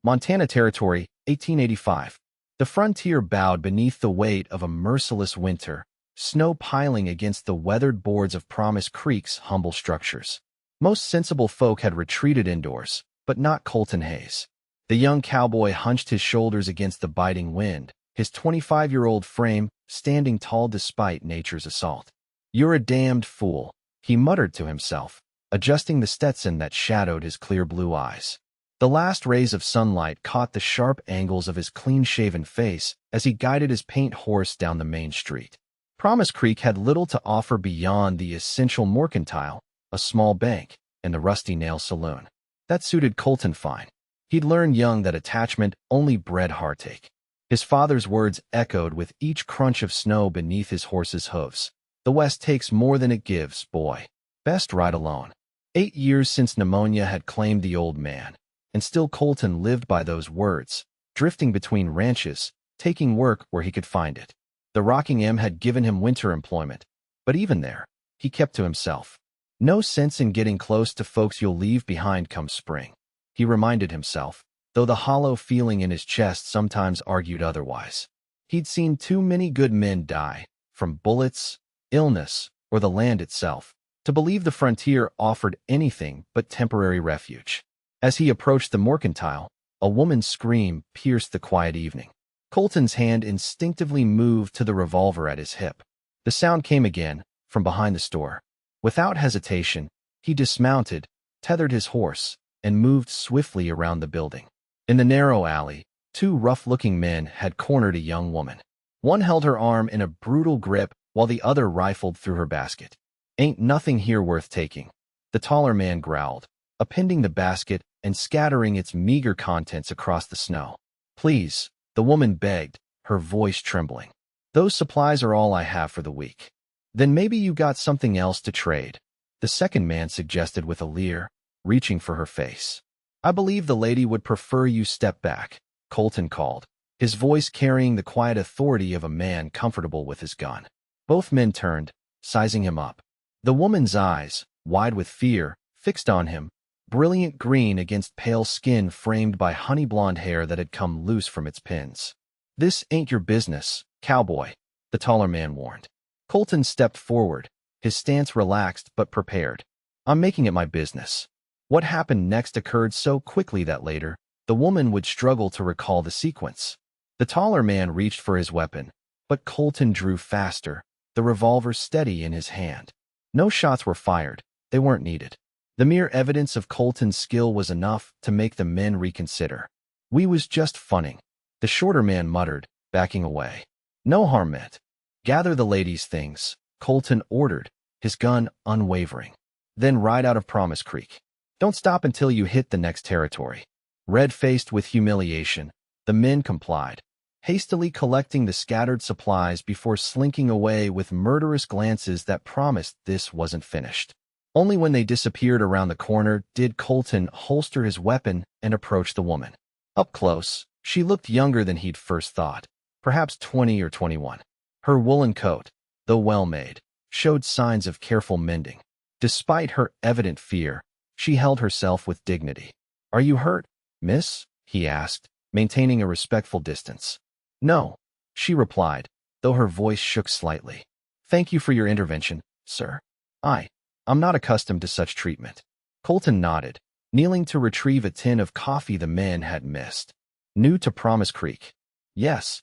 Montana Territory, 1885. The frontier bowed beneath the weight of a merciless winter, snow piling against the weathered boards of Promise Creek's humble structures. Most sensible folk had retreated indoors, but not Colton Hayes. The young cowboy hunched his shoulders against the biting wind, his 25-year-old frame standing tall despite nature's assault. "You're a damned fool," he muttered to himself, adjusting the Stetson that shadowed his clear blue eyes. The last rays of sunlight caught the sharp angles of his clean-shaven face as he guided his paint horse down the main street. Promise Creek had little to offer beyond the essential mercantile, a small bank, and the rusty nail saloon. That suited Colton fine. He'd learned young that attachment only bred heartache. His father's words echoed with each crunch of snow beneath his horse's hooves. "The West takes more than it gives, boy. Best ride alone." 8 years since pneumonia had claimed the old man, and still Colton lived by those words, drifting between ranches, taking work where he could find it. The Rocking M had given him winter employment, but even there, he kept to himself. No sense in getting close to folks you'll leave behind come spring, he reminded himself, though the hollow feeling in his chest sometimes argued otherwise. He'd seen too many good men die, from bullets, illness, or the land itself, to believe the frontier offered anything but temporary refuge. As he approached the mercantile, a woman's scream pierced the quiet evening. Colton's hand instinctively moved to the revolver at his hip. The sound came again, from behind the store. Without hesitation, he dismounted, tethered his horse, and moved swiftly around the building. In the narrow alley, two rough-looking men had cornered a young woman. One held her arm in a brutal grip while the other rifled through her basket. "Ain't nothing here worth taking," the taller man growled, appending the basket and scattering its meager contents across the snow. "Please," the woman begged, her voice trembling. "Those supplies are all I have for the week." "Then maybe you got something else to trade," the second man suggested with a leer, reaching for her face. "I believe the lady would prefer you step back," Colton called, his voice carrying the quiet authority of a man comfortable with his gun. Both men turned, sizing him up. The woman's eyes, wide with fear, fixed on him, brilliant green against pale skin framed by honey blonde hair that had come loose from its pins. "This ain't your business, cowboy," the taller man warned. Colton stepped forward, his stance relaxed but prepared. "I'm making it my business." What happened next occurred so quickly that later, the woman would struggle to recall the sequence. The taller man reached for his weapon, but Colton drew faster, the revolver steady in his hand. No shots were fired, they weren't needed. The mere evidence of Colton's skill was enough to make the men reconsider. "We was just funning," the shorter man muttered, backing away. "No harm meant." "Gather the lady's things," Colton ordered, his gun unwavering. "Then ride out of Promise Creek. Don't stop until you hit the next territory." Red-faced with humiliation, the men complied, hastily collecting the scattered supplies before slinking away with murderous glances that promised this wasn't finished. Only when they disappeared around the corner did Colton holster his weapon and approach the woman. Up close, she looked younger than he'd first thought, perhaps 20 or 21. Her woolen coat, though well-made, showed signs of careful mending. Despite her evident fear, she held herself with dignity. "Are you hurt, miss?" he asked, maintaining a respectful distance. "No," she replied, though her voice shook slightly. "Thank you for your intervention, sir. I'm not accustomed to such treatment." Colton nodded, kneeling to retrieve a tin of coffee the men had missed. "New to Promise Creek?" "Yes."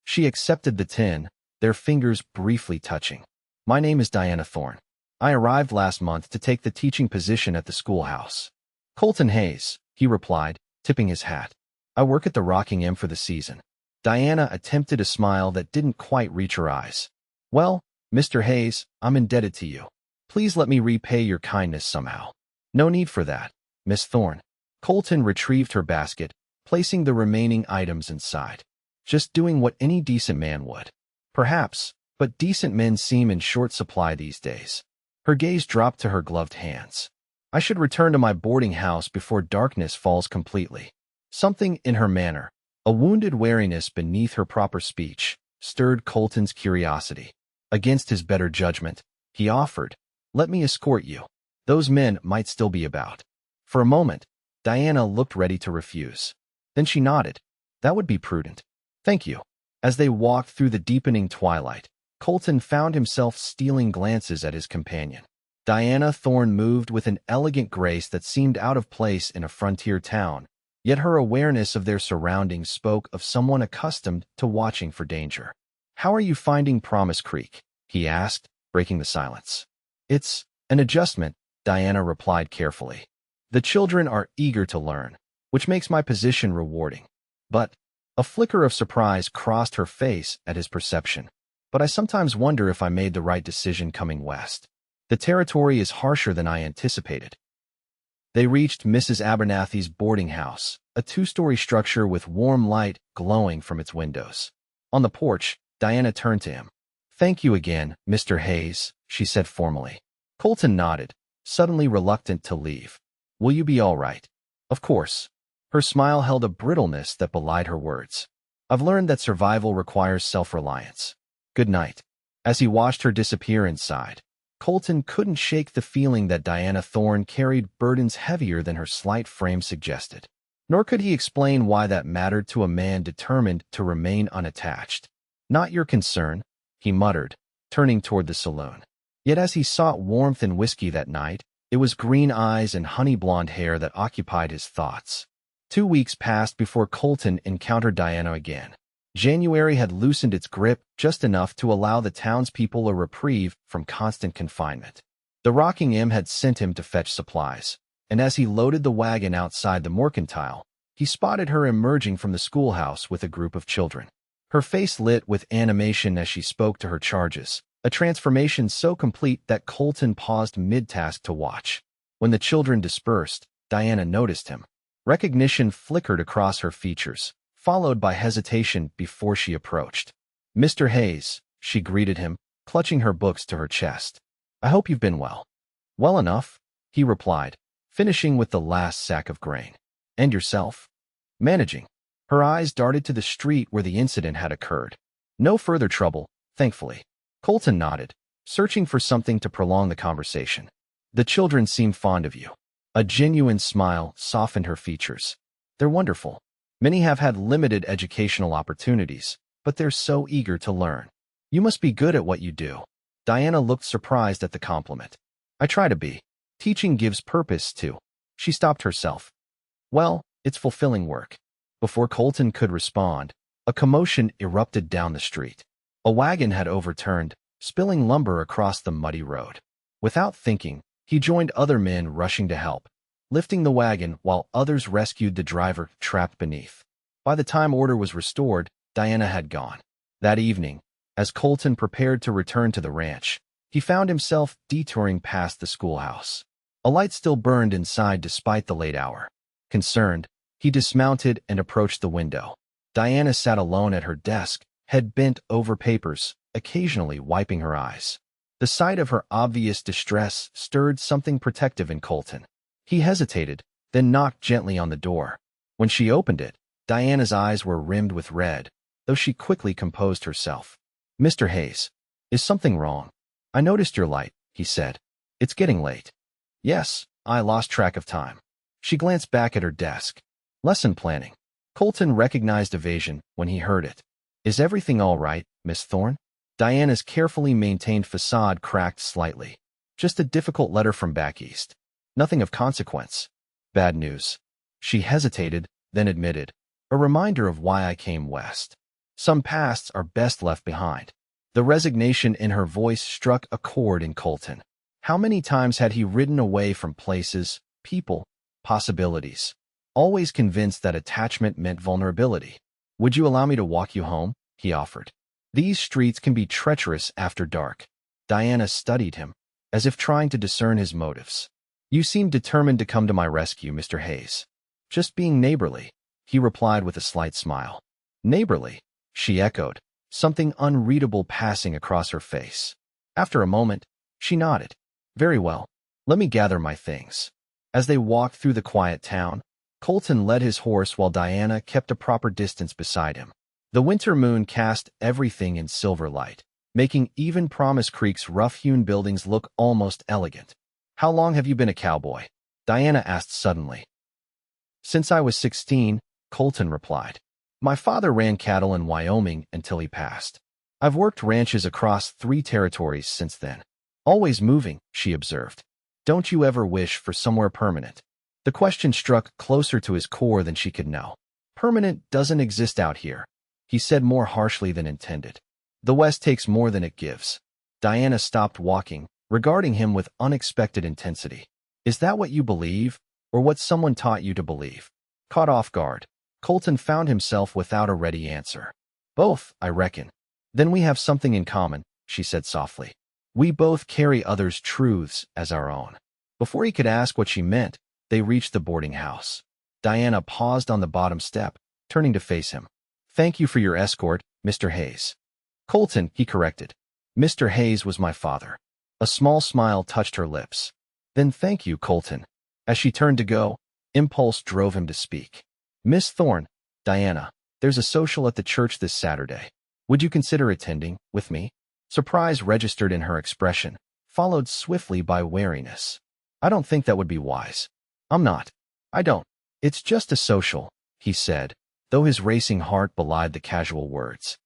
She accepted the tin, their fingers briefly touching. "My name is Diana Thorne. I arrived last month to take the teaching position at the schoolhouse." "Colton Hayes," he replied, tipping his hat. "I work at the Rocking M for the season." Diana attempted a smile that didn't quite reach her eyes. "Well, Mr. Hayes, I'm indebted to you. Please let me repay your kindness somehow." "No need for that, Miss Thorne." Colton retrieved her basket, placing the remaining items inside. "Just doing what any decent man would." "Perhaps, but decent men seem in short supply these days." Her gaze dropped to her gloved hands. "I should return to my boarding house before darkness falls completely." Something in her manner, a wounded wariness beneath her proper speech, stirred Colton's curiosity. Against his better judgment, he offered, "Let me escort you. Those men might still be about." For a moment, Diana looked ready to refuse. Then she nodded. That would be prudent. Thank you. As they walked through the deepening twilight, Colton found himself stealing glances at his companion. Diana Thorne moved with an elegant grace that seemed out of place in a frontier town, yet her awareness of their surroundings spoke of someone accustomed to watching for danger. "How are you finding Promise Creek?" he asked, breaking the silence. "It's an adjustment," Diana replied carefully. "The children are eager to learn, which makes my position rewarding. But," a flicker of surprise crossed her face at his perception, "but I sometimes wonder if I made the right decision coming west. The territory is harsher than I anticipated." They reached Mrs. Abernathy's boarding house, a two-story structure with warm light glowing from its windows. On the porch, Diana turned to him. "Thank you again, Mr. Hayes," she said formally. Colton nodded, suddenly reluctant to leave. "Will you be all right?" "Of course." Her smile held a brittleness that belied her words. "I've learned that survival requires self-reliance. Good night." As he watched her disappear inside, Colton couldn't shake the feeling that Diana Thorne carried burdens heavier than her slight frame suggested. Nor could he explain why that mattered to a man determined to remain unattached. "Not your concern," he muttered, turning toward the saloon. Yet as he sought warmth and whiskey that night, it was green eyes and honey-blonde hair that occupied his thoughts. 2 weeks passed before Colton encountered Diana again. January had loosened its grip just enough to allow the townspeople a reprieve from constant confinement. The Rocking M had sent him to fetch supplies, and as he loaded the wagon outside the mercantile, he spotted her emerging from the schoolhouse with a group of children. Her face lit with animation as she spoke to her charges, a transformation so complete that Colton paused mid-task to watch. When the children dispersed, Diana noticed him. Recognition flickered across her features, followed by hesitation before she approached. "Mr. Hayes," she greeted him, clutching her books to her chest. "I hope you've been well." "Well enough," he replied, finishing with the last sack of grain. "And yourself?" "Managing." Her eyes darted to the street where the incident had occurred. "No further trouble, thankfully." Colton nodded, searching for something to prolong the conversation. "The children seem fond of you." A genuine smile softened her features. "They're wonderful. Many have had limited educational opportunities, but they're so eager to learn. You must be good at what you do." Diana looked surprised at the compliment. "I try to be. Teaching gives purpose to." She stopped herself. "Well, it's fulfilling work." Before Colton could respond, a commotion erupted down the street. A wagon had overturned, spilling lumber across the muddy road. Without thinking, he joined other men rushing to help, lifting the wagon while others rescued the driver trapped beneath. By the time order was restored, Diana had gone. That evening, as Colton prepared to return to the ranch, he found himself detouring past the schoolhouse. A light still burned inside despite the late hour. Concerned, he dismounted and approached the window. Diana sat alone at her desk, head bent over papers, occasionally wiping her eyes. The sight of her obvious distress stirred something protective in Colton. He hesitated, then knocked gently on the door. When she opened it, Diana's eyes were rimmed with red, though she quickly composed herself. "Mr. Hayes, is something wrong?" "I noticed your light," he said. "It's getting late." "Yes, I lost track of time." She glanced back at her desk. "Lesson planning." Colton recognized evasion when he heard it. "Is everything all right, Miss Thorne?" Diana's carefully maintained facade cracked slightly. "Just a difficult letter from back east. Nothing of consequence." "Bad news." She hesitated, then admitted. "A reminder of why I came west. Some pasts are best left behind." The resignation in her voice struck a chord in Colton. How many times had he ridden away from places, people, possibilities, always convinced that attachment meant vulnerability? "Would you allow me to walk you home?" he offered. "These streets can be treacherous after dark." Diana studied him, as if trying to discern his motives. "You seem determined to come to my rescue, Mr. Hayes." "Just being neighborly," he replied with a slight smile. "Neighborly," she echoed, something unreadable passing across her face. After a moment, she nodded. "Very well. Let me gather my things." As they walked through the quiet town, Colton led his horse while Diana kept a proper distance beside him. The winter moon cast everything in silver light, making even Promise Creek's rough-hewn buildings look almost elegant. "How long have you been a cowboy?" Diana asked suddenly. "Since I was 16, Colton replied. My father ran cattle in Wyoming until he passed. I've worked ranches across 3 territories since then. Always moving, she observed. Don't you ever wish for somewhere permanent? The question struck closer to his core than she could know. Permanent doesn't exist out here, he said more harshly than intended. The West takes more than it gives. Diana stopped walking, regarding him with unexpected intensity. Is that what you believe, or what someone taught you to believe? Caught off guard, Colton found himself without a ready answer. Both, I reckon. Then we have something in common, she said softly. We both carry others' truths as our own. Before he could ask what she meant, they reached the boarding house. Diana paused on the bottom step, turning to face him. Thank you for your escort, Mr. Hayes. Colton, he corrected. Mr. Hayes was my father. A small smile touched her lips. Then thank you, Colton. As she turned to go, impulse drove him to speak. Miss Thorne, Diana, there's a social at the church this Saturday. Would you consider attending with me? Surprise registered in her expression, followed swiftly by wariness. I don't think that would be wise. I'm not. I don't. It's just a social, he said, though his racing heart belied the casual words.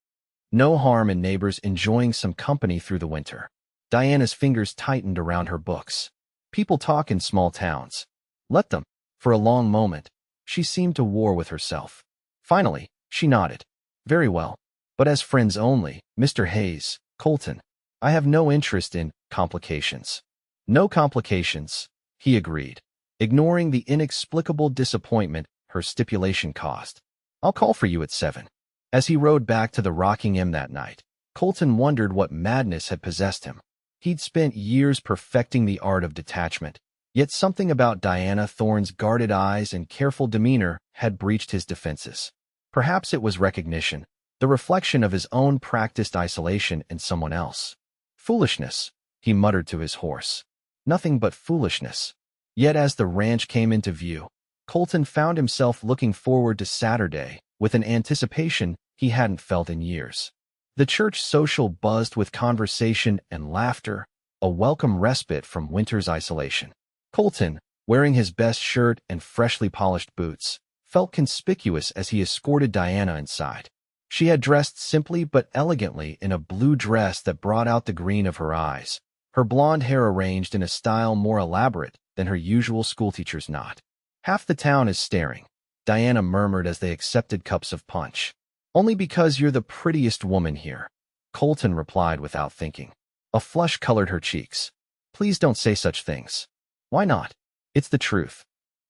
No harm in neighbors enjoying some company through the winter. Diana's fingers tightened around her books. People talk in small towns. Let them. For a long moment, she seemed to war with herself. Finally, she nodded. Very well. But as friends only, Mr. Hayes, Colton. I have no interest in complications. No complications, he agreed, ignoring the inexplicable disappointment her stipulation caused. I'll call for you at 7. As he rode back to the Rockingham that night, Colton wondered what madness had possessed him. He'd spent years perfecting the art of detachment, yet something about Diana Thorne's guarded eyes and careful demeanor had breached his defenses. Perhaps it was recognition, the reflection of his own practiced isolation in someone else. Foolishness, he muttered to his horse. Nothing but foolishness. Yet as the ranch came into view, Colton found himself looking forward to Saturday with an anticipation he hadn't felt in years. The church social buzzed with conversation and laughter, a welcome respite from winter's isolation. Colton, wearing his best shirt and freshly polished boots, felt conspicuous as he escorted Diana inside. She had dressed simply but elegantly in a blue dress that brought out the green of her eyes, her blonde hair arranged in a style more elaborate than her usual schoolteacher's knot. Half the town is staring, Diana murmured as they accepted cups of punch. Only because you're the prettiest woman here, Colton replied without thinking. A flush colored her cheeks. Please don't say such things. Why not? It's the truth.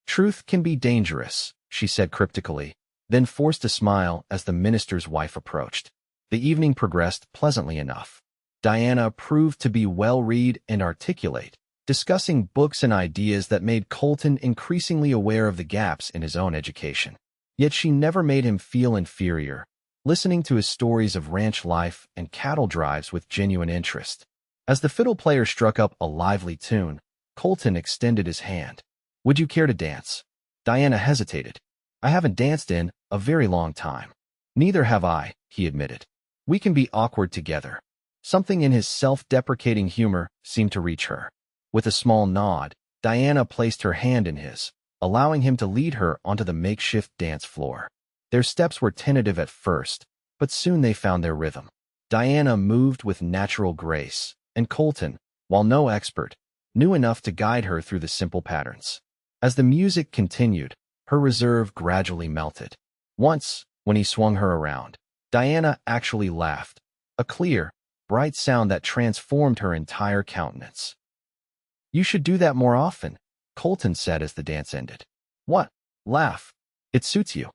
Truth can be dangerous, she said cryptically, then forced a smile as the minister's wife approached. The evening progressed pleasantly enough. Diana proved to be well-read and articulate, discussing books and ideas that made Colton increasingly aware of the gaps in his own education. Yet she never made him feel inferior, listening to his stories of ranch life and cattle drives with genuine interest. As the fiddle player struck up a lively tune, Colton extended his hand. Would you care to dance? Diana hesitated. I haven't danced in a very long time. Neither have I, he admitted. We can be awkward together. Something in his self-deprecating humor seemed to reach her. With a small nod, Diana placed her hand in his, allowing him to lead her onto the makeshift dance floor. Their steps were tentative at first, but soon they found their rhythm. Diana moved with natural grace, and Colton, while no expert, knew enough to guide her through the simple patterns. As the music continued, her reserve gradually melted. Once, when he swung her around, Diana actually laughed, a clear, bright sound that transformed her entire countenance. You should do that more often, Colton said as the dance ended. What? Laugh. It suits you.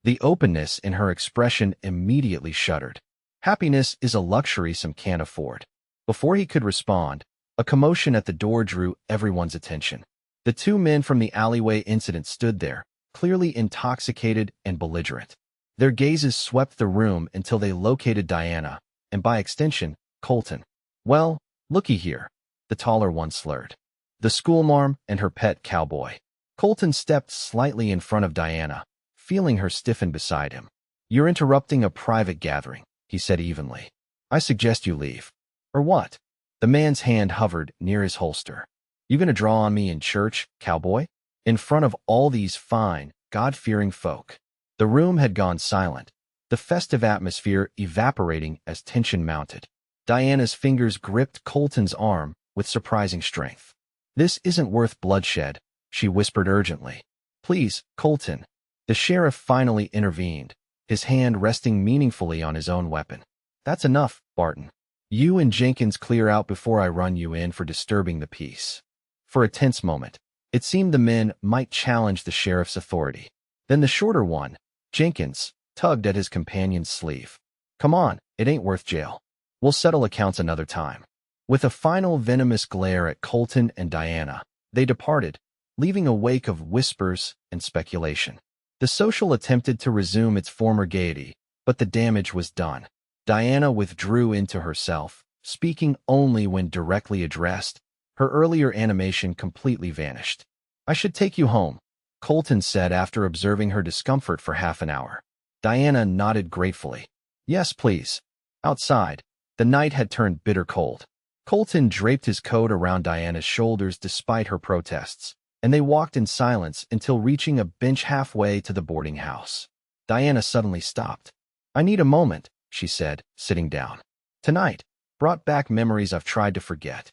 The openness in her expression immediately shuddered. Happiness is a luxury some can't afford. Before he could respond, a commotion at the door drew everyone's attention. The 2 men from the alleyway incident stood there, clearly intoxicated and belligerent. Their gazes swept the room until they located Diana, and by extension, Colton. Well, looky here, the taller one slurred. The schoolmarm and her pet Cowboy. Colton stepped slightly in front of Diana, feeling her stiffen beside him. You're interrupting a private gathering, he said evenly. I suggest you leave. Or what? The man's hand hovered near his holster. You gonna draw on me in church, Cowboy? In front of all these fine, God-fearing folk? The room had gone silent, the festive atmosphere evaporating as tension mounted. Diana's fingers gripped Colton's arm with surprising strength. "This isn't worth bloodshed," she whispered urgently. "Please, Colton." The sheriff finally intervened, his hand resting meaningfully on his own weapon. "That's enough, Barton. You and Jenkins clear out before I run you in for disturbing the peace." For a tense moment, it seemed the men might challenge the sheriff's authority. Then the shorter one, Jenkins, tugged at his companion's sleeve. "Come on, it ain't worth jail. We'll settle accounts another time." With a final venomous glare at Colton and Diana, they departed, leaving a wake of whispers and speculation. The social attempted to resume its former gaiety, but the damage was done. Diana withdrew into herself, speaking only when directly addressed. Her earlier animation completely vanished. "I should take you home," Colton said after observing her discomfort for half an hour. Diana nodded gratefully. "Yes, please." Outside, the night had turned bitter cold. Colton draped his coat around Diana's shoulders despite her protests, and they walked in silence until reaching a bench halfway to the boarding house. Diana suddenly stopped. "I need a moment," she said, sitting down. "Tonight brought back memories I've tried to forget."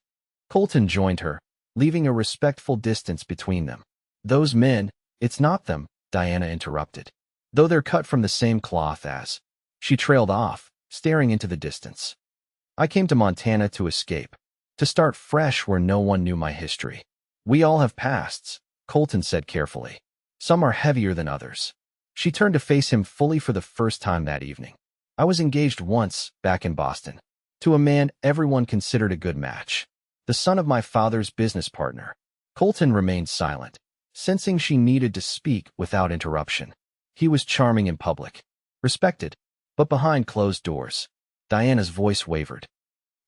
Colton joined her, leaving a respectful distance between them. "Those men, it's not them," Diana interrupted. "Though they're cut from the same cloth as—" She trailed off, staring into the distance. "I came to Montana to escape, to start fresh where no one knew my history. We all have pasts," Colton said carefully. "Some are heavier than others." She turned to face him fully for the first time that evening. "I was engaged once, back in Boston, to a man everyone considered a good match. The son of my father's business partner." Colton remained silent, sensing she needed to speak without interruption. He was charming in public, respected, but behind closed doors. Diana's voice wavered.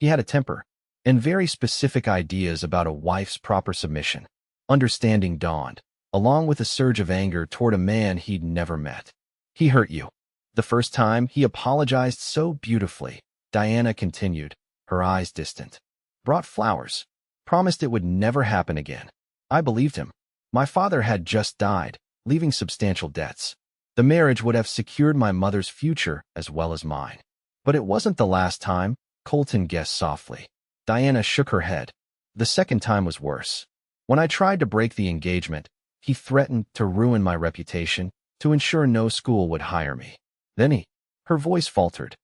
He had a temper, and very specific ideas about a wife's proper submission. Understanding dawned, along with a surge of anger toward a man he'd never met. "He hurt you. The first time he apologized so beautifully," Diana continued, her eyes distant. "Brought flowers. Promised it would never happen again. I believed him. My father had just died, leaving substantial debts. The marriage would have secured my mother's future as well as mine. But it wasn't the last time," Colton guessed softly. Diana shook her head. "The second time was worse. When I tried to break the engagement, he threatened to ruin my reputation, to ensure no school would hire me. Then Her voice faltered.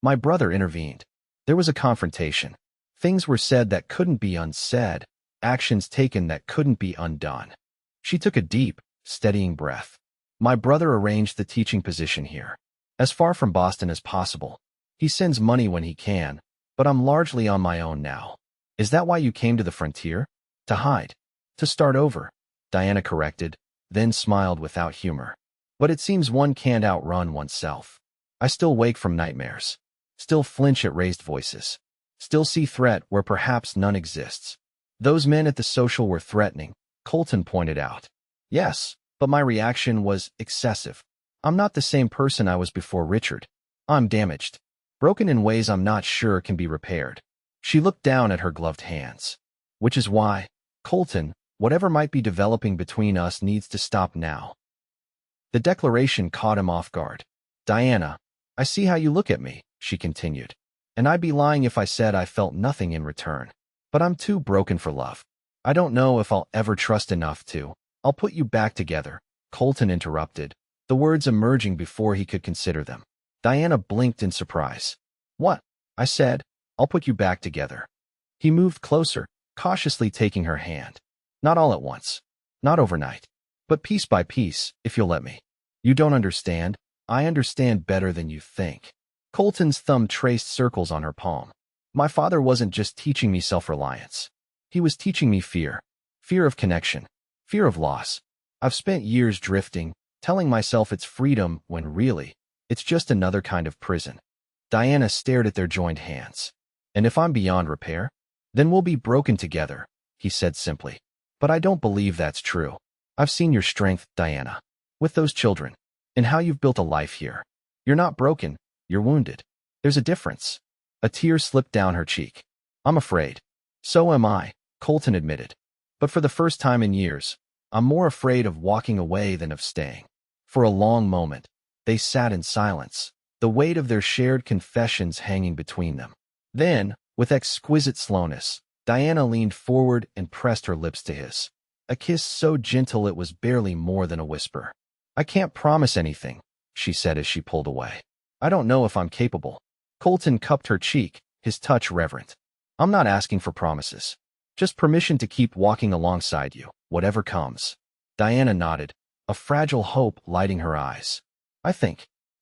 "My brother intervened. There was a confrontation. Things were said that couldn't be unsaid, actions taken that couldn't be undone." She took a deep, steadying breath. "My brother arranged the teaching position here, as far from Boston as possible. He sends money when he can, but I'm largely on my own now." "Is that why you came to the frontier? To hide? To start over?" Diana corrected, then smiled without humor. "But it seems one can't outrun oneself. I still wake from nightmares. Still flinch at raised voices. Still see threat where perhaps none exists." "Those men at the social were threatening," Colton pointed out. "Yes, but my reaction was excessive. I'm not the same person I was before Richard. I'm damaged. Broken in ways I'm not sure can be repaired." She looked down at her gloved hands. "Which is why, Colton, whatever might be developing between us needs to stop now." The declaration caught him off guard. "Diana, I see how you look at me," she continued, "and I'd be lying if I said I felt nothing in return. But I'm too broken for love. I don't know if I'll ever trust enough to—" "I'll put you back together," Colton interrupted, the words emerging before he could consider them. Diana blinked in surprise. "What?" "I said, I'll put you back together." He moved closer, cautiously taking her hand. "Not all at once. Not overnight. But piece by piece, if you'll let me." "You don't understand. I understand better than you think." Colton's thumb traced circles on her palm. "My father wasn't just teaching me self-reliance. He was teaching me fear. Fear of connection. Fear of loss. I've spent years drifting, telling myself it's freedom when really, it's just another kind of prison." Diana stared at their joined hands. "And if I'm beyond repair, then we'll be broken together," he said simply. "But I don't believe that's true. I've seen your strength, Diana, with those children, and how you've built a life here. You're not broken, you're wounded. There's a difference." A tear slipped down her cheek. "I'm afraid." "So am I," Colton admitted. "But for the first time in years, I'm more afraid of walking away than of staying." For a long moment, They sat in silence, the weight of their shared confessions hanging between them. Then, with exquisite slowness, Diana leaned forward and pressed her lips to his. A kiss so gentle it was barely more than a whisper. "I can't promise anything," she said as she pulled away. "I don't know if I'm capable." Colton cupped her cheek, his touch reverent. "I'm not asking for promises. Just permission to keep walking alongside you, whatever comes." Diana nodded, a fragile hope lighting her eyes.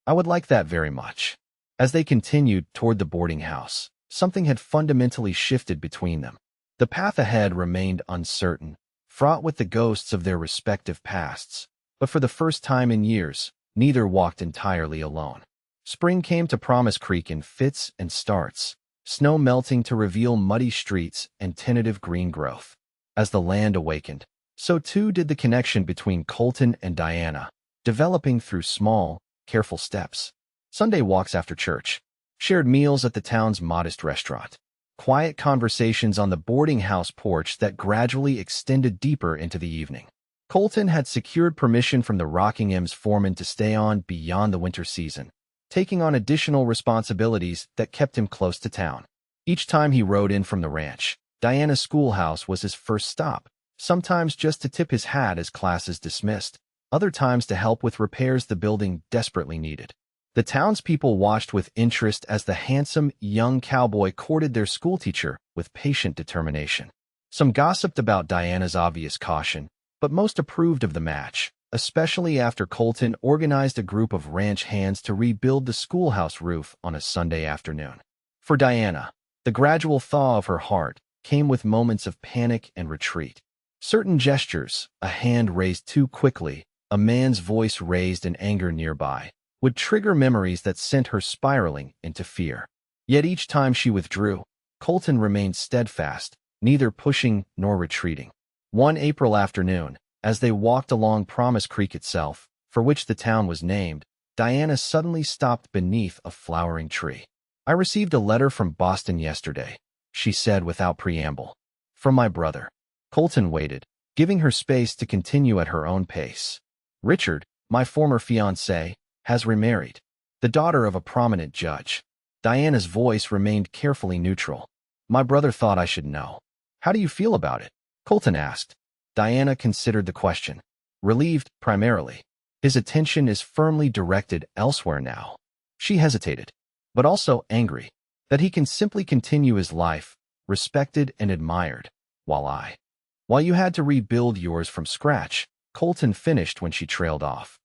I would like that very much." As they continued toward the boarding house, something had fundamentally shifted between them. The path ahead remained uncertain, fraught with the ghosts of their respective pasts. But for the first time in years, neither walked entirely alone. Spring came to Promise Creek in fits and starts, snow melting to reveal muddy streets and tentative green growth. As the land awakened, so too did the connection between Colton and Diana, developing through small, careful steps. Sunday walks after church, shared meals at the town's modest restaurant, quiet conversations on the boarding house porch that gradually extended deeper into the evening. Colton had secured permission from the Rockingham's foreman to stay on beyond the winter season, taking on additional responsibilities that kept him close to town. Each time he rode in from the ranch, Diana's schoolhouse was his first stop, sometimes just to tip his hat as classes dismissed, other times to help with repairs the building desperately needed. The townspeople watched with interest as the handsome, young cowboy courted their schoolteacher with patient determination. Some gossiped about Diana's obvious caution, but most approved of the match, especially after Colton organized a group of ranch hands to rebuild the schoolhouse roof on a Sunday afternoon. For Diana, the gradual thaw of her heart came with moments of panic and retreat. Certain gestures, a hand raised too quickly, a man's voice raised in anger nearby, would trigger memories that sent her spiraling into fear. Yet each time she withdrew, Colton remained steadfast, neither pushing nor retreating. One April afternoon, as they walked along Promise Creek itself, for which the town was named, Diana suddenly stopped beneath a flowering tree. "I received a letter from Boston yesterday," she said without preamble. "From my brother." Colton waited, giving her space to continue at her own pace. "Richard, my former fiancé, has remarried, the daughter of a prominent judge." Diana's voice remained carefully neutral. "My brother thought I should know." "How do you feel about it?" Colton asked. Diana considered the question. Relieved, primarily. His attention is firmly directed elsewhere now. She hesitated, but also angry, that he can simply continue his life, respected and admired, while you had to rebuild yours from scratch, Colton finished when she trailed off.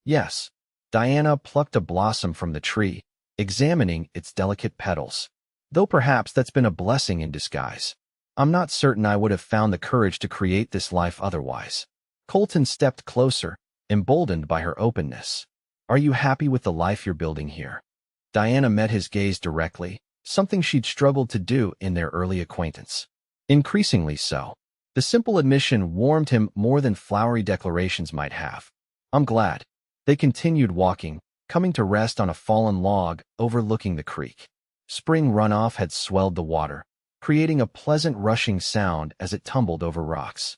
"Yes." Diana plucked a blossom from the tree, examining its delicate petals. "Though perhaps that's been a blessing in disguise. I'm not certain I would have found the courage to create this life otherwise." Colton stepped closer, emboldened by her openness. "Are you happy with the life you're building here?" Diana met his gaze directly, something she'd struggled to do in their early acquaintance. Increasingly so. The simple admission warmed him more than flowery declarations might have. "I'm glad." They continued walking, coming to rest on a fallen log overlooking the creek. Spring runoff had swelled the water, creating a pleasant rushing sound as it tumbled over rocks.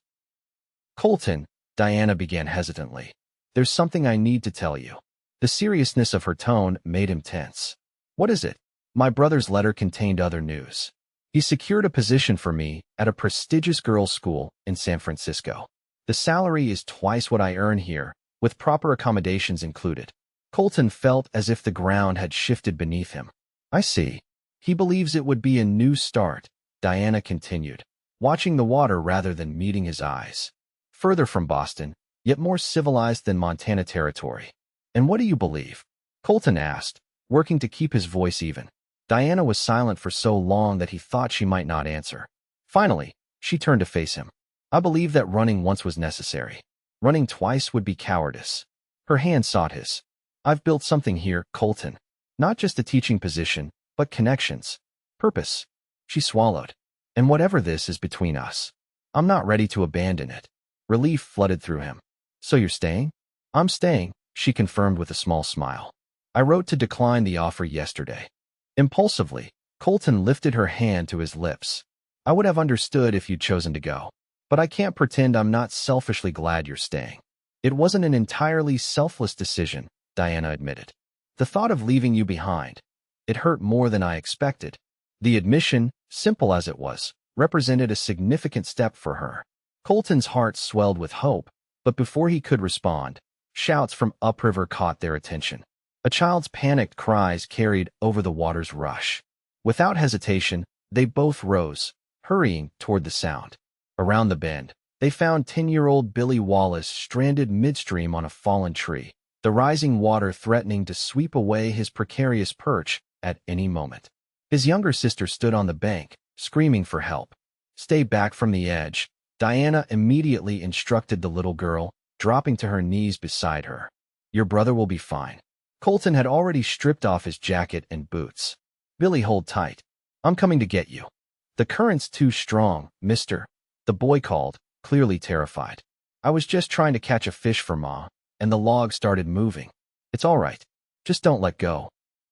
"Colton," Diana began hesitantly, "there's something I need to tell you." The seriousness of her tone made him tense. "What is it?" "My brother's letter contained other news. He secured a position for me at a prestigious girls' school in San Francisco. The salary is twice what I earn here, with proper accommodations included." Colton felt as if the ground had shifted beneath him. "I see. He believes it would be a new start," Diana continued, watching the water rather than meeting his eyes. "Further from Boston, yet more civilized than Montana territory." "And what do you believe?" Colton asked, working to keep his voice even. Diana was silent for so long that he thought she might not answer. Finally, she turned to face him. "I believe that running once was necessary. Running twice would be cowardice." Her hand sought his. "I've built something here, Colton. Not just a teaching position, but connections. Purpose." She swallowed. "And whatever this is between us, I'm not ready to abandon it." Relief flooded through him. "So you're staying?" "I'm staying," she confirmed with a small smile. "I wrote to decline the offer yesterday." Impulsively, Colton lifted her hand to his lips. "I would have understood if you'd chosen to go. But I can't pretend I'm not selfishly glad you're staying." It wasn't an entirely selfless decision, Diana admitted. The thought of leaving you behind. It hurt more than I expected. The admission, simple as it was, represented a significant step for her. Colton's heart swelled with hope, but before he could respond, shouts from upriver caught their attention. A child's panicked cries carried over the water's rush. Without hesitation, they both rose, hurrying toward the sound. Around the bend, they found 10-year-old Billy Wallace stranded midstream on a fallen tree, the rising water threatening to sweep away his precarious perch at any moment. His younger sister stood on the bank, screaming for help. "Stay back from the edge," Diana immediately instructed the little girl, dropping to her knees beside her. "Your brother will be fine." Colton had already stripped off his jacket and boots. "Billy, hold tight. I'm coming to get you." "The current's too strong, mister," the boy called, clearly terrified. "I was just trying to catch a fish for Ma, and the log started moving. It's all right. Just don't let go."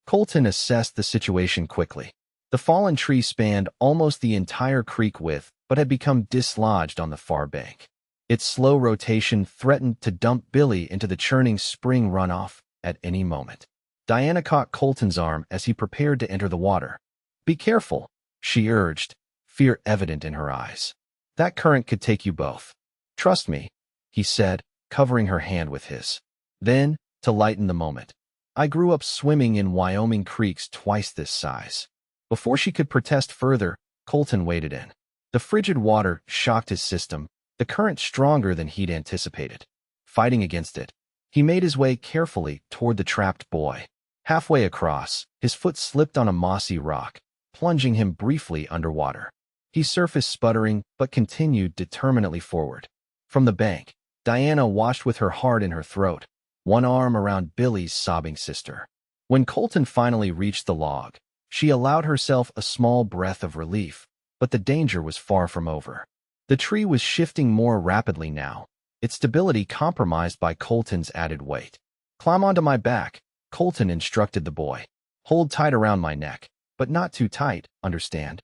Colton assessed the situation quickly. The fallen tree spanned almost the entire creek width, but had become dislodged on the far bank. Its slow rotation threatened to dump Billy into the churning spring runoff at any moment. Diana caught Colton's arm as he prepared to enter the water. "Be careful," she urged, fear evident in her eyes. "That current could take you both." "Trust me," he said, covering her hand with his. Then, to lighten the moment, "I grew up swimming in Wyoming creeks twice this size." Before she could protest further, Colton waded in. The frigid water shocked his system, the current stronger than he'd anticipated. Fighting against it, he made his way carefully toward the trapped boy. Halfway across, his foot slipped on a mossy rock, plunging him briefly underwater. He surfaced sputtering, but continued determinedly forward. From the bank, Diana watched with her heart in her throat, one arm around Billy's sobbing sister. When Colton finally reached the log, she allowed herself a small breath of relief, but the danger was far from over. The tree was shifting more rapidly now, its stability compromised by Colton's added weight. "Climb onto my back," Colton instructed the boy. "Hold tight around my neck, but not too tight, understand?"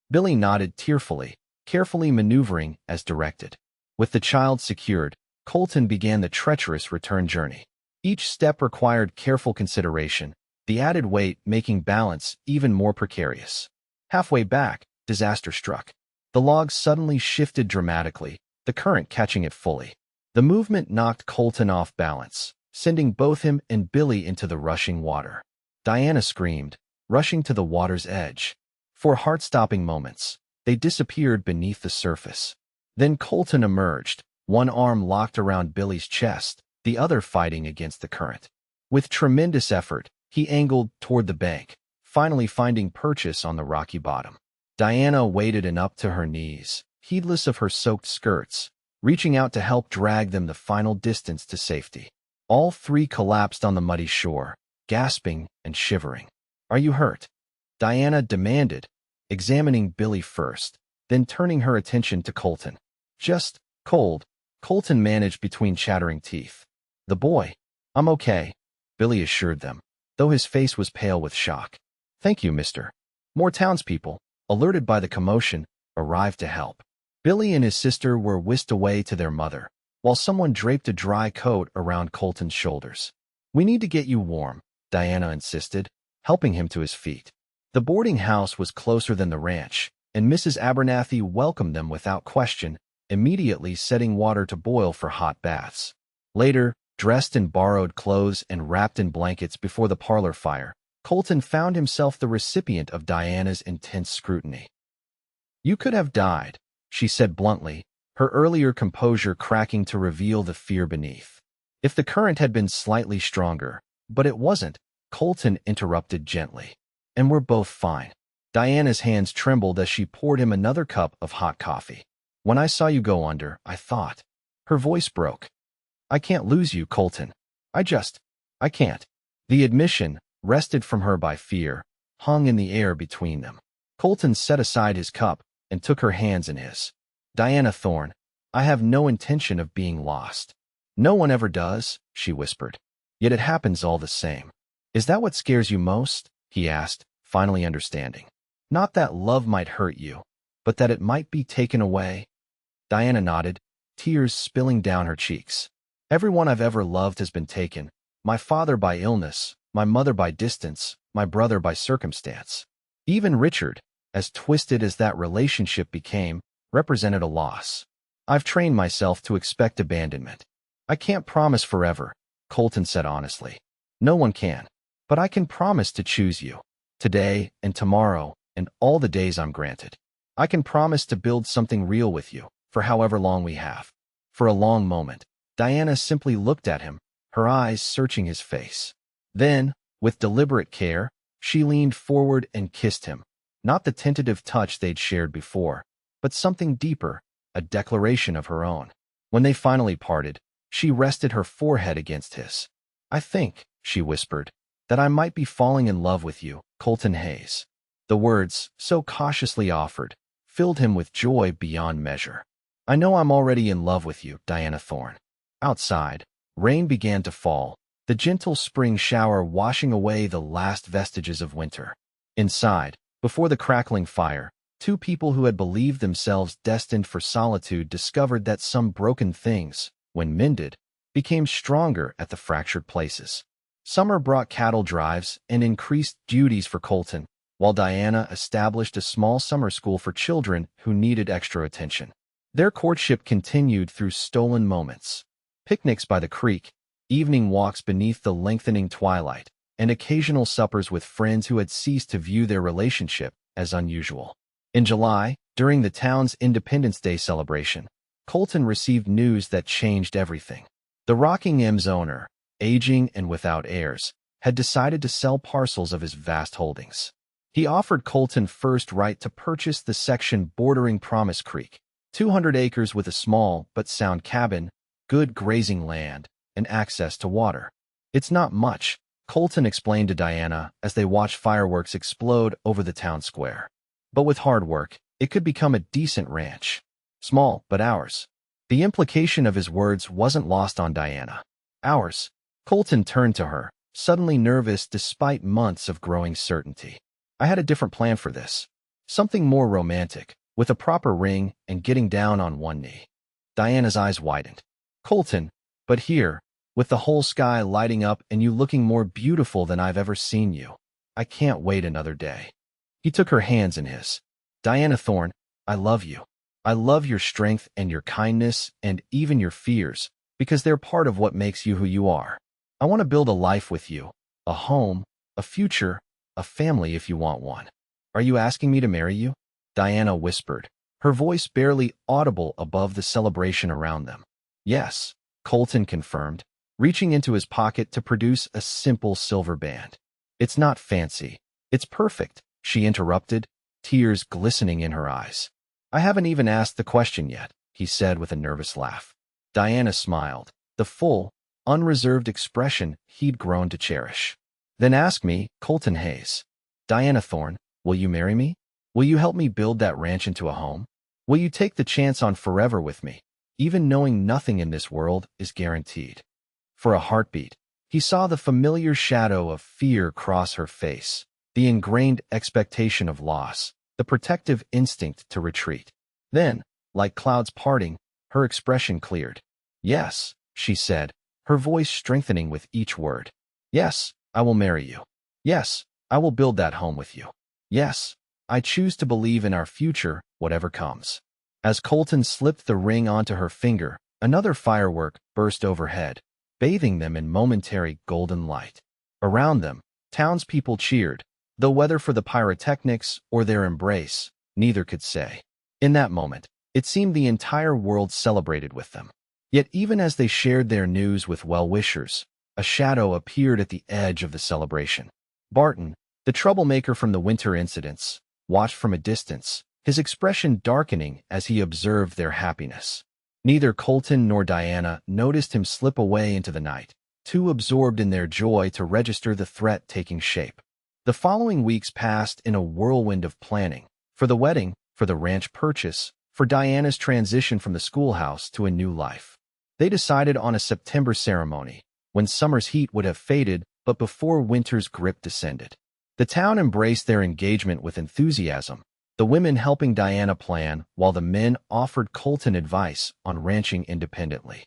Billy nodded tearfully, carefully maneuvering as directed. With the child secured, Colton began the treacherous return journey. Each step required careful consideration, the added weight making balance even more precarious. Halfway back, disaster struck. The log suddenly shifted dramatically, the current catching it fully. The movement knocked Colton off balance, sending both him and Billy into the rushing water. Diana screamed, rushing to the water's edge. For heart-stopping moments, they disappeared beneath the surface. Then Colton emerged, one arm locked around Billy's chest, the other fighting against the current. With tremendous effort, he angled toward the bank, finally finding purchase on the rocky bottom. Diana waded in up to her knees, heedless of her soaked skirts, reaching out to help drag them the final distance to safety. All three collapsed on the muddy shore, gasping and shivering. "Are you hurt?" Diana demanded, examining Billy first, then turning her attention to Colton. "Just cold," Colton managed between chattering teeth. The boy, "I'm okay," Billy assured them, though his face was pale with shock. "Thank you, mister." More townspeople, alerted by the commotion, arrived to help. Billy and his sister were whisked away to their mother, while someone draped a dry coat around Colton's shoulders. "We need to get you warm," Diana insisted, helping him to his feet. The boarding house was closer than the ranch, and Mrs. Abernathy welcomed them without question, immediately setting water to boil for hot baths. Later, dressed in borrowed clothes and wrapped in blankets before the parlor fire, Colton found himself the recipient of Diana's intense scrutiny. "You could have died," she said bluntly, her earlier composure cracking to reveal the fear beneath. "If the current had been slightly stronger, but it wasn't," Colton interrupted gently. "And we're both fine." Diana's hands trembled as she poured him another cup of hot coffee. "When I saw you go under, I thought." Her voice broke. "I can't lose you, Colton. I can't." The admission, wrested from her by fear, hung in the air between them. Colton set aside his cup and took her hands in his. "Diana Thorne, I have no intention of being lost." "No one ever does," she whispered. "Yet it happens all the same." "Is that what scares you most?" he asked, finally understanding. "Not that love might hurt you, but that it might be taken away?" Diana nodded, tears spilling down her cheeks. "Everyone I've ever loved has been taken, My father by illness, my mother by distance, my brother by circumstance. Even Richard, as twisted as that relationship became, represented a loss. I've trained myself to expect abandonment. I can't promise forever, Colton said honestly. No one can. But I can promise to choose you. Today and tomorrow and all the days I'm granted. I can promise to build something real with you, for however long we have. For a long moment, Diana simply looked at him, her eyes searching his face. Then, with deliberate care, she leaned forward and kissed him. Not the tentative touch they'd shared before, but something deeper, a declaration of her own. When they finally parted, she rested her forehead against his. I think, she whispered, that I might be falling in love with you, Colton Hayes. The words, so cautiously offered, filled him with joy beyond measure. I know I'm already in love with you, Diana Thorne. Outside, rain began to fall, the gentle spring shower washing away the last vestiges of winter. Inside, before the crackling fire, two people who had believed themselves destined for solitude discovered that some broken things, when mended, became stronger at the fractured places. Summer brought cattle drives and increased duties for Colton, while Diana established a small summer school for children who needed extra attention. Their courtship continued through stolen moments. Picnics by the creek, evening walks beneath the lengthening twilight, and occasional suppers with friends who had ceased to view their relationship as unusual. In July, during the town's Independence Day celebration, Colton received news that changed everything. The Rockingham's owner, aging and without heirs, had decided to sell parcels of his vast holdings. He offered Colton first right to purchase the section bordering Promise Creek, 200 acres with a small but sound cabin, good grazing land, and access to water. It's not much, Colton explained to Diana as they watched fireworks explode over the town square. But with hard work, it could become a decent ranch. Small, but ours. The implication of his words wasn't lost on Diana. Ours. Colton turned to her, suddenly nervous despite months of growing certainty. I had a different plan for this. Something more romantic, with a proper ring and getting down on one knee. Diana's eyes widened. Colton, but here, with the whole sky lighting up and you looking more beautiful than I've ever seen you. I can't wait another day. He took her hands in his. Diana Thorne, I love you. I love your strength and your kindness and even your fears, because they're part of what makes you who you are. I want to build a life with you, a home, a future, a family if you want one. Are you asking me to marry you? Diana whispered, her voice barely audible above the celebration around them. Yes, Colton confirmed, reaching into his pocket to produce a simple silver band. It's not fancy. It's perfect, she interrupted, tears glistening in her eyes. I haven't even asked the question yet, he said with a nervous laugh. Diana smiled, the full, unreserved expression he'd grown to cherish. Then ask me, Colton Hayes. Diana Thorne, will you marry me? Will you help me build that ranch into a home? Will you take the chance on forever with me, even knowing nothing in this world is guaranteed? For a heartbeat, he saw the familiar shadow of fear cross her face, the ingrained expectation of loss, the protective instinct to retreat. Then, like clouds parting, her expression cleared. Yes, she said, her voice strengthening with each word. Yes, I will marry you. Yes, I will build that home with you. Yes, I choose to believe in our future, whatever comes. As Colton slipped the ring onto her finger, another firework burst overhead, bathing them in momentary golden light. Around them, townspeople cheered, though whether for the pyrotechnics or their embrace, neither could say. In that moment, it seemed the entire world celebrated with them. Yet even as they shared their news with well-wishers, a shadow appeared at the edge of the celebration. Barton, the troublemaker from the winter incidents, watched from a distance, his expression darkening as he observed their happiness. Neither Colton nor Diana noticed him slip away into the night, too absorbed in their joy to register the threat taking shape. The following weeks passed in a whirlwind of planning, for the wedding, for the ranch purchase, for Diana's transition from the schoolhouse to a new life. They decided on a September ceremony, when summer's heat would have faded, but before winter's grip descended. The town embraced their engagement with enthusiasm, the women helping Diana plan while the men offered Colton advice on ranching independently.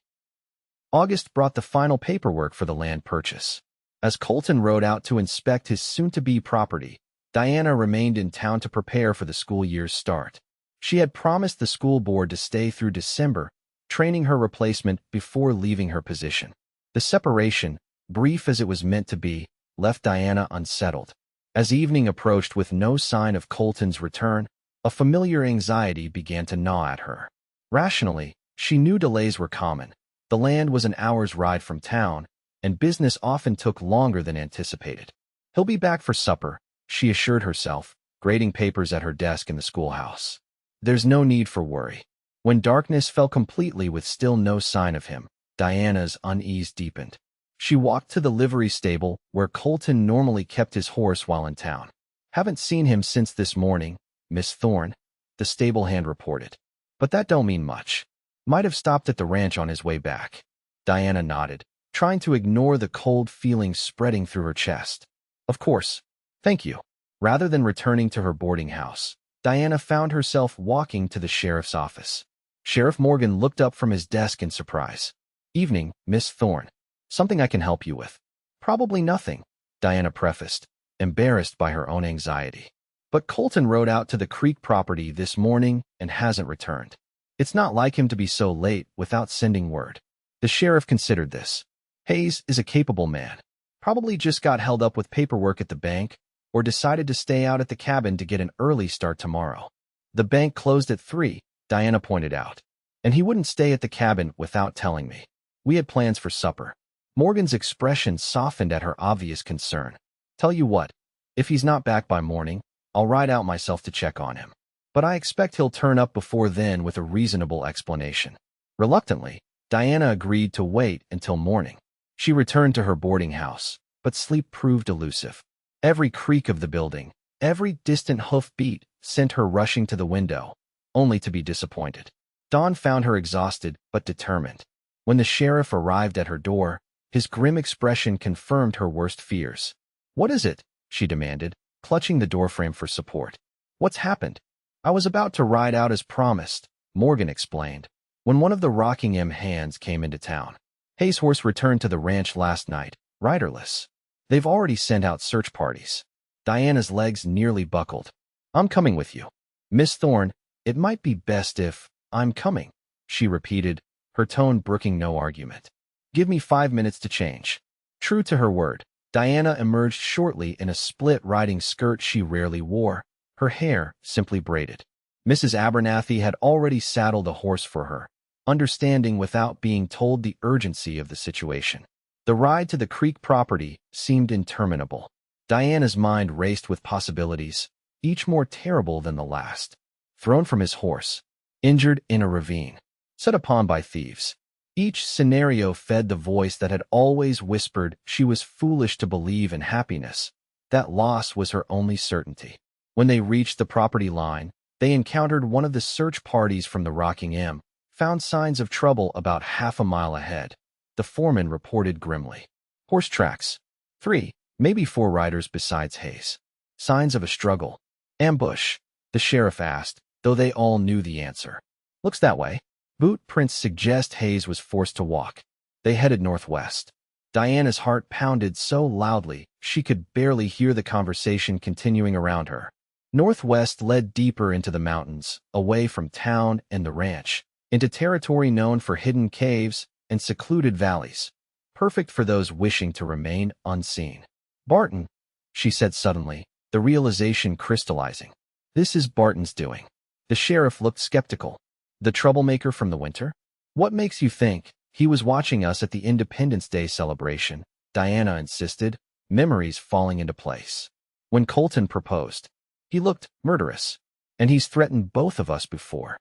August brought the final paperwork for the land purchase. As Colton rode out to inspect his soon-to-be property, Diana remained in town to prepare for the school year's start. She had promised the school board to stay through December, training her replacement before leaving her position. The separation, brief as it was meant to be, left Diana unsettled. As evening approached with no sign of Colton's return, a familiar anxiety began to gnaw at her. Rationally, she knew delays were common. The land was an hour's ride from town, and business often took longer than anticipated. He'll be back for supper, she assured herself, grading papers at her desk in the schoolhouse. There's no need for worry. When darkness fell completely with still no sign of him, Diana's unease deepened. She walked to the livery stable where Colton normally kept his horse while in town. Haven't seen him since this morning, Miss Thorne, the stable hand reported. But that don't mean much. Might have stopped at the ranch on his way back. Diana nodded, trying to ignore the cold feeling spreading through her chest. Of course. Thank you. Rather than returning to her boarding house, Diana found herself walking to the sheriff's office. Sheriff Morgan looked up from his desk in surprise. Evening, Miss Thorne. Something I can help you with. Probably nothing, Diana prefaced, embarrassed by her own anxiety. But Colton rode out to the creek property this morning and hasn't returned. It's not like him to be so late without sending word. The sheriff considered this. Hayes is a capable man. Probably just got held up with paperwork at the bank or decided to stay out at the cabin to get an early start tomorrow. The bank closed at 3, Diana pointed out. And he wouldn't stay at the cabin without telling me. We had plans for supper. Morgan's expression softened at her obvious concern. Tell you what, if he's not back by morning, I'll ride out myself to check on him. But I expect he'll turn up before then with a reasonable explanation. Reluctantly, Diana agreed to wait until morning. She returned to her boarding house, but sleep proved elusive. Every creak of the building, every distant hoof-beat sent her rushing to the window, only to be disappointed. Dawn found her exhausted but determined. When the sheriff arrived at her door, his grim expression confirmed her worst fears. What is it? She demanded, clutching the doorframe for support. What's happened? I was about to ride out as promised, Morgan explained, when one of the Rockingham hands came into town. Hayes' horse returned to the ranch last night, riderless. They've already sent out search parties. Diana's legs nearly buckled. I'm coming with you. Miss Thorne, it might be best if I'm coming, she repeated, her tone brooking no argument. Give me 5 minutes to change. True to her word, Diana emerged shortly in a split riding skirt she rarely wore, her hair simply braided. Mrs. Abernathy had already saddled a horse for her, understanding without being told the urgency of the situation. The ride to the creek property seemed interminable. Diana's mind raced with possibilities, each more terrible than the last. Thrown from his horse, injured in a ravine, set upon by thieves. Each scenario fed the voice that had always whispered she was foolish to believe in happiness. That loss was her only certainty. When they reached the property line, they encountered one of the search parties from the Rockingham, found signs of trouble about half a mile ahead. The foreman reported grimly. Horse tracks. 3, maybe 4 riders besides Hayes. Signs of a struggle. Ambush, the sheriff asked, though they all knew the answer. Looks that way. Boot prints suggest Hayes was forced to walk. They headed northwest. Diana's heart pounded so loudly she could barely hear the conversation continuing around her. Northwest led deeper into the mountains, away from town and the ranch, into territory known for hidden caves and secluded valleys, perfect for those wishing to remain unseen. Barton, she said suddenly, the realization crystallizing. This is Barton's doing. The sheriff looked skeptical. The troublemaker from the winter? What makes you think he was watching us at the Independence Day celebration? Diana insisted, memories falling into place. When Colton proposed, he looked murderous, and he's threatened both of us before.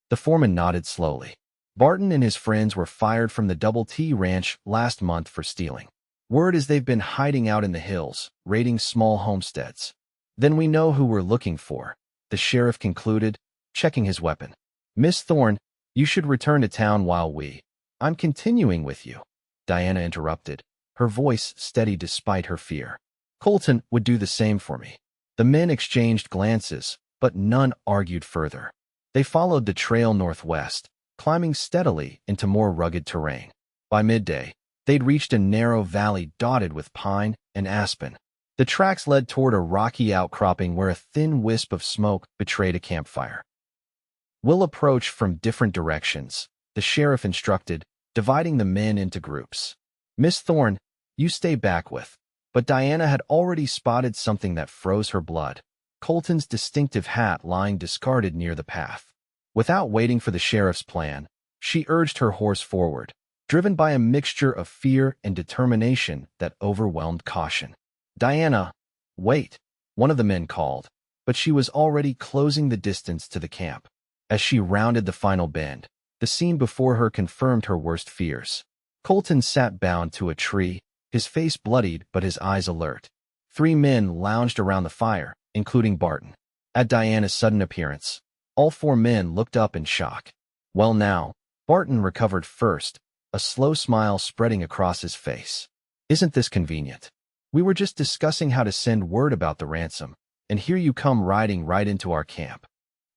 The foreman nodded slowly. Barton and his friends were fired from the Double T Ranch last month for stealing. Word is they've been hiding out in the hills, raiding small homesteads. Then we know who we're looking for, the sheriff concluded, checking his weapon. Miss Thorne, you should return to town while I'm continuing with you. Diana interrupted, her voice steady despite her fear. Colton would do the same for me. The men exchanged glances, but none argued further. They followed the trail northwest, climbing steadily into more rugged terrain. By midday, they'd reached a narrow valley dotted with pine and aspen. The tracks led toward a rocky outcropping where a thin wisp of smoke betrayed a campfire. "We'll approach from different directions," the sheriff instructed, dividing the men into groups. "Miss Thorne, you stay back with." But Diana had already spotted something that froze her blood: Colton's distinctive hat lying discarded near the path. Without waiting for the sheriff's plan, she urged her horse forward, driven by a mixture of fear and determination that overwhelmed caution. "Diana, wait," one of the men called, but she was already closing the distance to the camp. As she rounded the final bend, the scene before her confirmed her worst fears. Colton sat bound to a tree, his face bloodied but his eyes alert. 3 men lounged around the fire, including Barton. At Diana's sudden appearance, all 4 men looked up in shock. "Well now," Barton recovered first, a slow smile spreading across his face. "Isn't this convenient? We were just discussing how to send word about the ransom, and here you come riding right into our camp."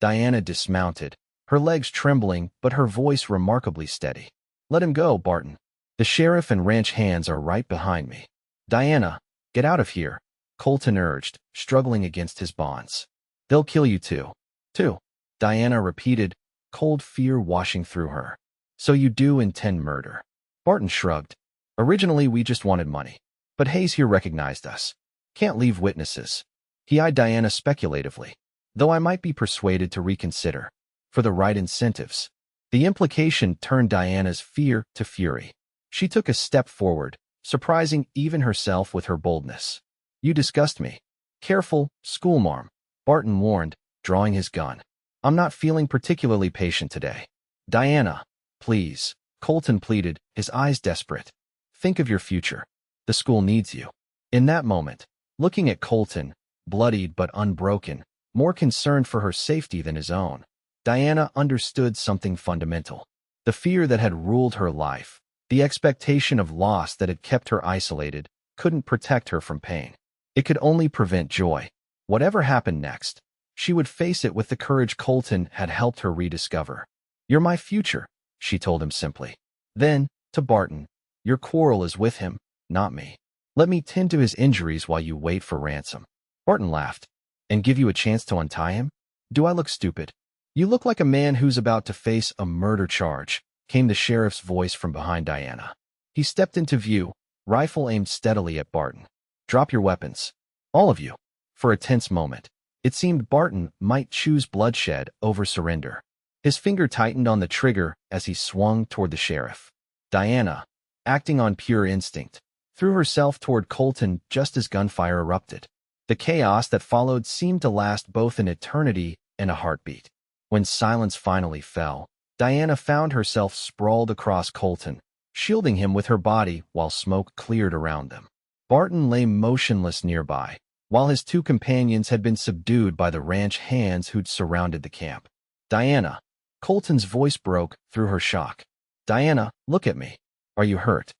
Diana dismounted, her legs trembling but her voice remarkably steady. "Let him go, Barton. The sheriff and ranch hands are right behind me." "Diana, get out of here," Colton urged, struggling against his bonds. "They'll kill you too." "Too," Diana repeated, cold fear washing through her. "So you do intend murder?" Barton shrugged. "Originally we just wanted money. But Hayes here recognized us. Can't leave witnesses." He eyed Diana speculatively. "Though I might be persuaded to reconsider. For the right incentives." The implication turned Diana's fear to fury. She took a step forward, surprising even herself with her boldness. "You disgust me." "Careful, schoolmarm," Barton warned, drawing his gun. "I'm not feeling particularly patient today." "Diana, please," Colton pleaded, his eyes desperate. "Think of your future. The school needs you." In that moment, looking at Colton, bloodied but unbroken, more concerned for her safety than his own, Diana understood something fundamental. The fear that had ruled her life, the expectation of loss that had kept her isolated, couldn't protect her from pain. It could only prevent joy. Whatever happened next, she would face it with the courage Colton had helped her rediscover. "You're my future," she told him simply. Then, to Barton, "Your quarrel is with him, not me. Let me tend to his injuries while you wait for ransom." Barton laughed. "And give you a chance to untie him? Do I look stupid?" "You look like a man who's about to face a murder charge," came the sheriff's voice from behind Diana. He stepped into view, rifle aimed steadily at Barton. "Drop your weapons. All of you." For a tense moment, it seemed Barton might choose bloodshed over surrender. His finger tightened on the trigger as he swung toward the sheriff. Diana, acting on pure instinct, threw herself toward Colton just as gunfire erupted. The chaos that followed seemed to last both an eternity and a heartbeat. When silence finally fell, Diana found herself sprawled across Colton, shielding him with her body while smoke cleared around them. Barton lay motionless nearby, while his 2 companions had been subdued by the ranch hands who'd surrounded the camp. "Diana," Colton's voice broke through her shock. "Diana, look at me. Are you hurt?"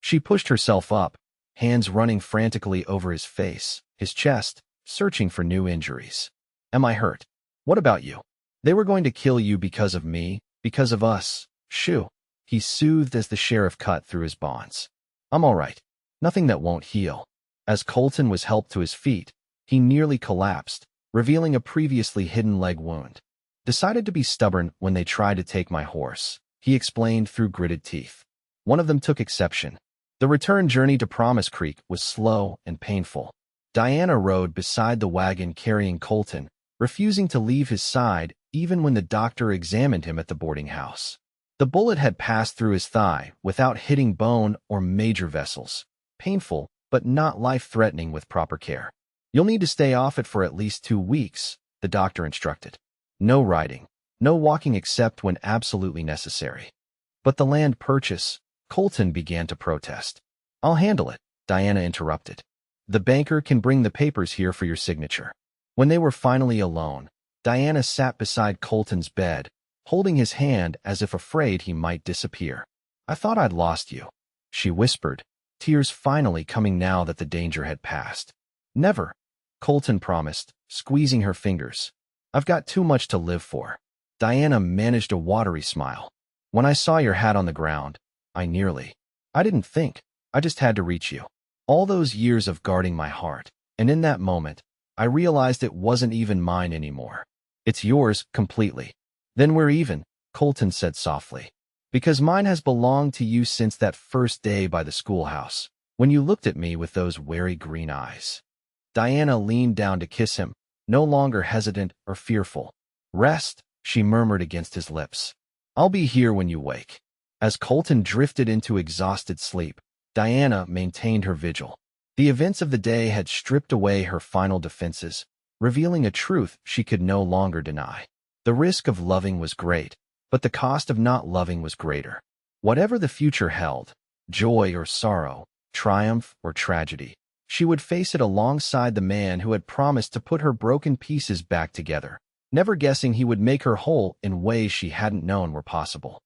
She pushed herself up, hands running frantically over his face, his chest, searching for new injuries. "Am I hurt? What about you? They were going to kill you because of me, because of us. Shoo," he soothed as the sheriff cut through his bonds. "I'm all right. Nothing that won't heal." As Colton was helped to his feet, he nearly collapsed, revealing a previously hidden leg wound. "Decided to be stubborn when they tried to take my horse," he explained through gritted teeth. One of them took exception. The return journey to Promise Creek was slow and painful. Diana rode beside the wagon carrying Colton, refusing to leave his side even when the doctor examined him at the boarding house. The bullet had passed through his thigh without hitting bone or major vessels. Painful, but not life-threatening with proper care. "You'll need to stay off it for at least 2 weeks, the doctor instructed. "No riding, no walking except when absolutely necessary." "But the land purchase," Colton began to protest. "I'll handle it," Diana interrupted. "The banker can bring the papers here for your signature." When they were finally alone, Diana sat beside Colton's bed, holding his hand as if afraid he might disappear. "I thought I'd lost you," she whispered, tears finally coming now that the danger had passed. "Never," Colton promised, squeezing her fingers. "I've got too much to live for." Diana managed a watery smile. "When I saw your hat on the ground, I nearly..." I didn't think. I just had to reach you. All those years of guarding my heart. And in that moment, I realized it wasn't even mine anymore. It's yours completely. Then we're even, Colton said softly. Because mine has belonged to you since that first day by the schoolhouse, when you looked at me with those wary green eyes. Diana leaned down to kiss him, no longer hesitant or fearful. Rest, she murmured against his lips. I'll be here when you wake. As Colton drifted into exhausted sleep, Diana maintained her vigil. The events of the day had stripped away her final defenses, revealing a truth she could no longer deny. The risk of loving was great, but the cost of not loving was greater. Whatever the future held, joy or sorrow, triumph or tragedy, she would face it alongside the man who had promised to put her broken pieces back together, never guessing he would make her whole in ways she hadn't known were possible.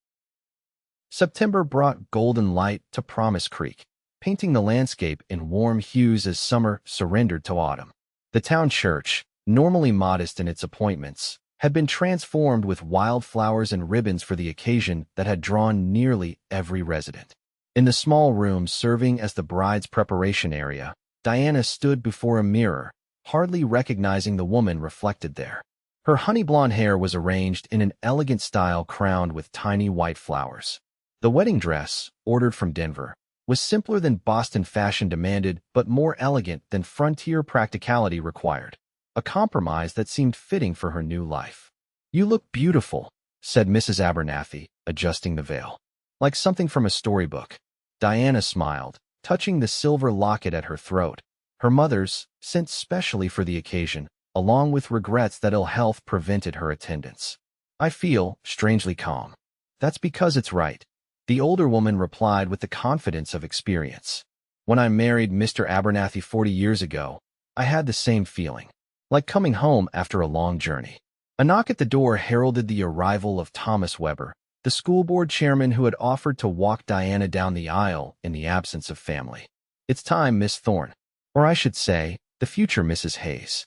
September brought golden light to Promise Creek, painting the landscape in warm hues as summer surrendered to autumn. The town church, normally modest in its appointments, had been transformed with wildflowers and ribbons for the occasion that had drawn nearly every resident. In the small room serving as the bride's preparation area, Diana stood before a mirror, hardly recognizing the woman reflected there. Her honey-blonde hair was arranged in an elegant style crowned with tiny white flowers. The wedding dress, ordered from Denver, was simpler than Boston fashion demanded but more elegant than frontier practicality required, a compromise that seemed fitting for her new life. "You look beautiful," said Mrs. Abernathy, adjusting the veil. "Like something from a storybook." Diana smiled, touching the silver locket at her throat, her mother's, sent specially for the occasion, along with regrets that ill health prevented her attendance. "I feel strangely calm." "That's because it's right," the older woman replied with the confidence of experience. "When I married Mr. Abernathy 40 years ago, I had the same feeling, like coming home after a long journey." A knock at the door heralded the arrival of Thomas Weber, the school board chairman who had offered to walk Diana down the aisle in the absence of family. "It's time, Miss Thorne. Or I should say, the future Mrs. Hayes."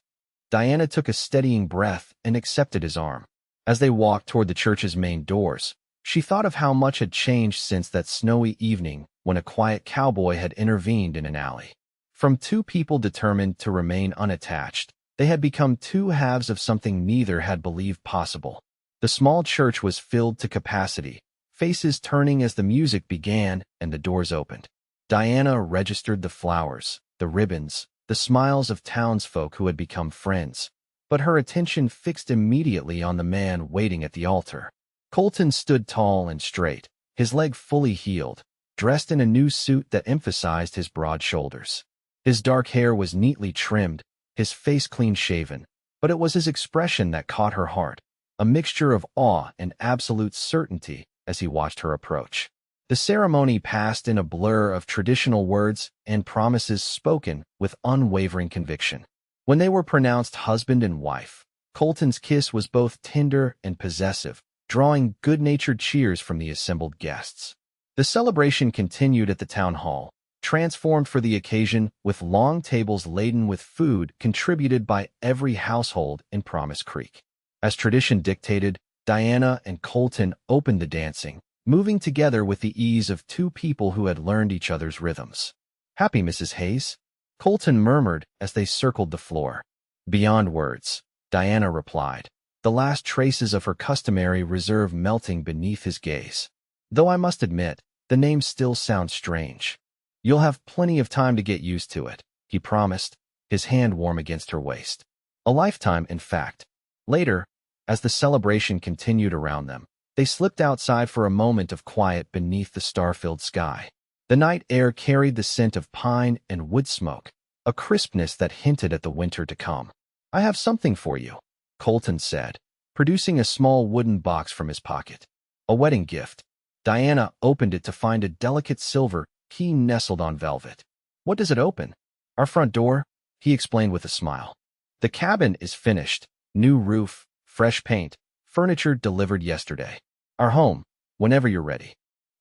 Diana took a steadying breath and accepted his arm. As they walked toward the church's main doors, she thought of how much had changed since that snowy evening when a quiet cowboy had intervened in an alley. From two people determined to remain unattached, they had become two halves of something neither had believed possible. The small church was filled to capacity, faces turning as the music began and the doors opened. Diana registered the flowers, the ribbons, the smiles of townsfolk who had become friends, but her attention fixed immediately on the man waiting at the altar. Colton stood tall and straight, his leg fully healed, dressed in a new suit that emphasized his broad shoulders. His dark hair was neatly trimmed, his face clean-shaven, but it was his expression that caught her heart, a mixture of awe and absolute certainty as he watched her approach. The ceremony passed in a blur of traditional words and promises spoken with unwavering conviction. When they were pronounced husband and wife, Colton's kiss was both tender and possessive, drawing good-natured cheers from the assembled guests. The celebration continued at the town hall, transformed for the occasion with long tables laden with food contributed by every household in Promise Creek. As tradition dictated, Diana and Colton opened the dancing, moving together with the ease of two people who had learned each other's rhythms. "Happy Mrs. Hayes?" Colton murmured as they circled the floor. "Beyond words," Diana replied, the last traces of her customary reserve melting beneath his gaze. "Though I must admit, the name still sounds strange." "You'll have plenty of time to get used to it," he promised, his hand warm against her waist. A lifetime, in fact. Later, as the celebration continued around them, they slipped outside for a moment of quiet beneath the star-filled sky. The night air carried the scent of pine and wood smoke, a crispness that hinted at the winter to come. "I have something for you," Colton said, producing a small wooden box from his pocket. A wedding gift. Diana opened it to find a delicate silver key nestled on velvet. "What does it open?" "Our front door," he explained with a smile. "The cabin is finished. New roof, fresh paint, furniture delivered yesterday. Our home, whenever you're ready."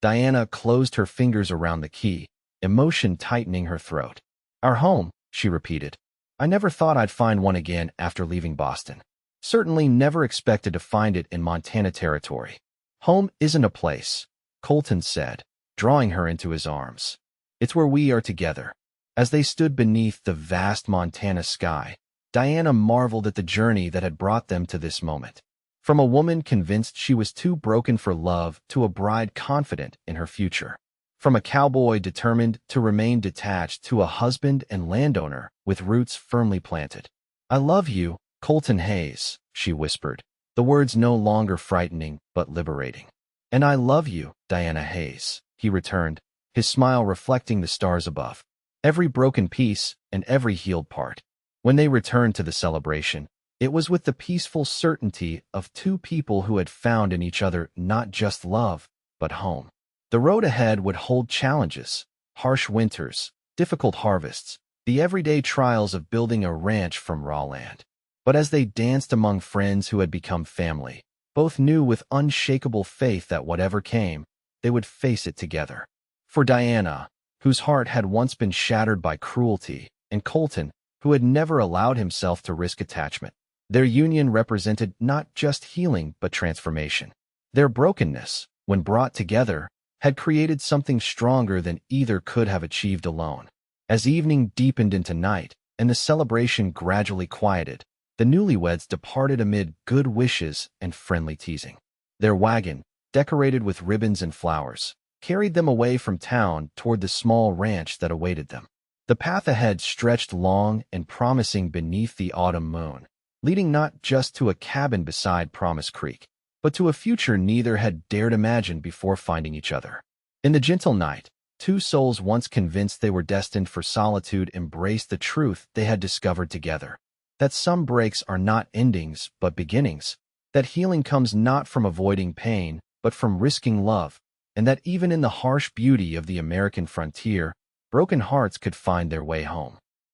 Diana closed her fingers around the key, emotion tightening her throat. "Our home," she repeated. "I never thought I'd find one again after leaving Boston. Certainly never expected to find it in Montana territory." "Home isn't a place," Colton said, drawing her into his arms. "It's where we are together." As they stood beneath the vast Montana sky, Diana marveled at the journey that had brought them to this moment. From a woman convinced she was too broken for love to a bride confident in her future. From a cowboy determined to remain detached to a husband and landowner with roots firmly planted. "I love you, Colton Hayes," she whispered, the words no longer frightening but liberating. "And I love you, Diana Hayes," he returned, his smile reflecting the stars above. Every broken piece and every healed part. When they returned to the celebration, it was with the peaceful certainty of two people who had found in each other not just love, but home. The road ahead would hold challenges, harsh winters, difficult harvests, the everyday trials of building a ranch from raw land. But as they danced among friends who had become family, both knew with unshakable faith that whatever came, they would face it together. For Diana, whose heart had once been shattered by cruelty, and Colton, who had never allowed himself to risk attachment, their union represented not just healing but transformation. Their brokenness, when brought together, had created something stronger than either could have achieved alone. As evening deepened into night and the celebration gradually quieted, the newlyweds departed amid good wishes and friendly teasing. Their wagon, decorated with ribbons and flowers, carried them away from town toward the small ranch that awaited them. The path ahead stretched long and promising beneath the autumn moon, leading not just to a cabin beside Promise Creek, but to a future neither had dared imagine before finding each other. In the gentle night, two souls once convinced they were destined for solitude embraced the truth they had discovered together. That some breaks are not endings but beginnings, that healing comes not from avoiding pain but from risking love, and that even in the harsh beauty of the American frontier, broken hearts could find their way home.